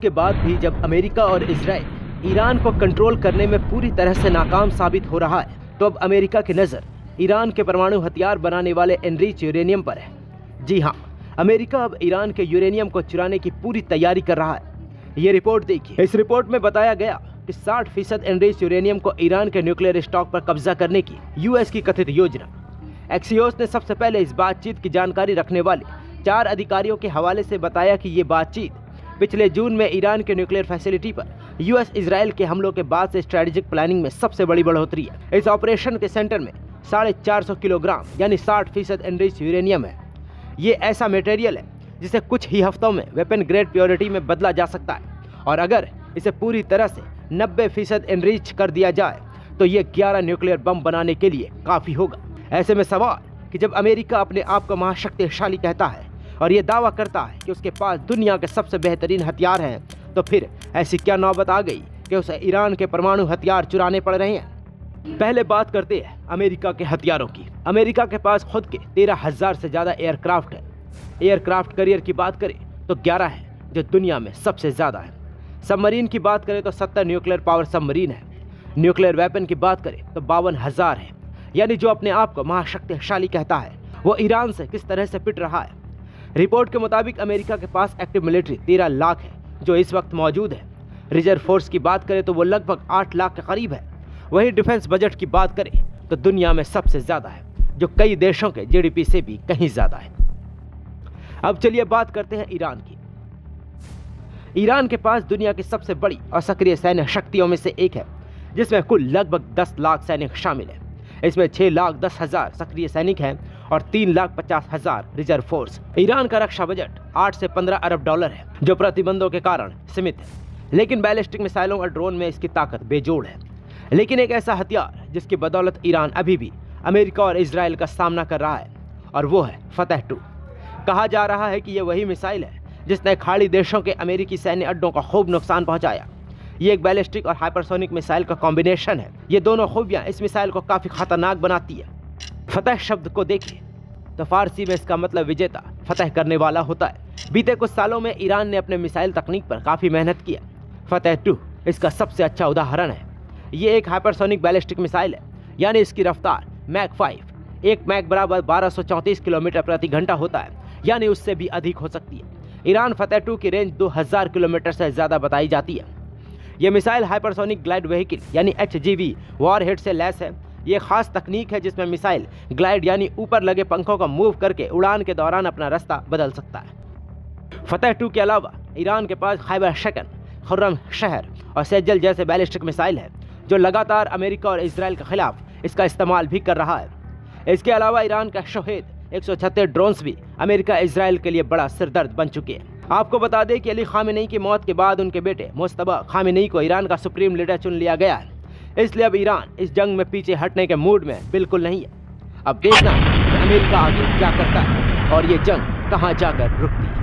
के बाद भी जब अमेरिका और इजराइल ईरान को कंट्रोल करने में पूरी तरह से नाकाम साबित हो रहा है, तो अब अमेरिका की नज़र ईरान के परमाणु हथियार बनाने वाले एनरिच यूरेनियम पर है। जी हाँ, अमेरिका अब ईरान के यूरेनियम को चुराने की पूरी तैयारी कर रहा है। ये रिपोर्ट देखिए। इस रिपोर्ट में बताया गया कि 60% एनरिच यूरेनियम को ईरान के न्यूक्लियर स्टॉक पर कब्जा करने की यूएस की कथित योजना। एक्सियोस ने सबसे पहले इस बातचीत की जानकारी रखने वाले 4 अधिकारियों के हवाले से बताया कि ये बातचीत पिछले जून में ईरान के न्यूक्लियर फैसिलिटी पर यूएस इजराइल के हमलों के बाद से स्ट्रेटेजिक प्लानिंग में सबसे बड़ी बढ़ोतरी है। इस ऑपरेशन के सेंटर में 450 किलोग्राम यानी 60% एनरिच यूरेनियम है। ये ऐसा मटेरियल है जिसे कुछ ही हफ्तों में वेपन ग्रेड प्योरिटी में बदला जा सकता है, और अगर इसे पूरी तरह से 90% एनरिच कर दिया जाए तो ये 11 न्यूक्लियर बम बनाने के लिए काफ़ी होगा। ऐसे में सवाल कि जब अमेरिका अपने आप को महाशक्तिशाली कहता है और ये दावा करता है कि उसके पास दुनिया के सबसे बेहतरीन हथियार हैं, तो फिर ऐसी क्या नौबत आ गई कि उसे ईरान के परमाणु हथियार चुराने पड़ रहे हैं। पहले बात करते हैं अमेरिका के हथियारों की। अमेरिका के पास खुद के 13,000 से ज़्यादा एयरक्राफ्ट है। एयरक्राफ्ट करियर की बात करें तो 11 है, जो दुनिया में सबसे ज़्यादा है। सबमरीन की बात करें तो 70 न्यूक्लियर पावर सबमरीन है। न्यूक्लियर वेपन की बात करें तो 52,000 है। यानी जो अपने आप को महाशक्तिशाली कहता है वो ईरान से किस तरह से पिट रहा है। रिपोर्ट के मुताबिक अमेरिका के पास एक्टिव मिलिट्री 13 लाख है जो इस वक्त मौजूद है। रिजर्व फोर्स की बात करें तो वो लगभग 8 लाख के करीब है। वहीं डिफेंस बजट की बात करें तो दुनिया में सबसे ज़्यादा है, जो कई देशों के जीडीपी से भी कहीं ज़्यादा है। अब चलिए बात करते हैं ईरान की। ईरान के पास दुनिया की सबसे बड़ी और सक्रिय सैन्य शक्तियों में से एक है, जिसमें कुल लगभग 10 लाख सैनिक शामिल है। इसमें 6,10,000 सक्रिय सैनिक हैं और 3,50,000 रिजर्व फोर्स। ईरान का रक्षा बजट 8 से 15 अरब डॉलर है, जो प्रतिबंधों के कारण सीमित है, लेकिन बैलिस्टिक मिसाइलों और ड्रोन में इसकी ताकत बेजोड़ है। लेकिन एक ऐसा हथियार जिसकी बदौलत ईरान अभी भी अमेरिका और इजराइल का सामना कर रहा है, और वो है फतह 2। कहा जा रहा है कि यह वही मिसाइल है जिसने खाड़ी देशों के अमेरिकी सैन्य अड्डों को खूब नुकसान पहुंचाया। ये एक बैलिस्टिक और हाइपरसोनिक मिसाइल का कॉम्बिनेशन है। ये दोनों खूबियां इस मिसाइल को काफ़ी खतरनाक बनाती है। फतह शब्द को देखिए तो फारसी में इसका मतलब विजेता, फतह करने वाला होता है। बीते कुछ सालों में ईरान ने अपने मिसाइल तकनीक पर काफ़ी मेहनत किया। फतह 2 इसका सबसे अच्छा उदाहरण है। ये एक हाइपरसोनिक बैलिस्टिक मिसाइल है, यानी इसकी रफ्तार मैक 5 1 मैक बराबर 1234 किलोमीटर प्रति घंटा होता है, यानी उससे भी अधिक हो सकती है। ईरान फतह 2 की रेंज 2000 किलोमीटर से ज़्यादा बताई जाती है। यह मिसाइल हाइपरसोनिक ग्लाइड व्हीकल यानी HGV वॉरहेड से लैस है। ये खास तकनीक है जिसमें मिसाइल ग्लाइड यानी ऊपर लगे पंखों को मूव करके उड़ान के दौरान अपना रास्ता बदल सकता है। फतह 2 के अलावा ईरान के पास खैबर शकन, खुर्रम शहर और सेजल जैसे बैलिस्टिक मिसाइल है, जो लगातार अमेरिका और इजराइल के खिलाफ इसका इस्तेमाल भी कर रहा है। इसके अलावा ईरान का शहीद 136 ड्रोन्स भी अमेरिका इजराइल के लिए बड़ा सिरदर्द बन चुके हैं। आपको बता दें कि अली खामेनी की मौत के बाद उनके बेटे मुस्तबा खामेनी को ईरान का सुप्रीम लीडर चुन लिया गया है। इसलिए अब ईरान इस जंग में पीछे हटने के मूड में बिल्कुल नहीं है। अब देखना है कि अमेरिका आगे क्या करता है और ये जंग कहां जाकर रुकती है।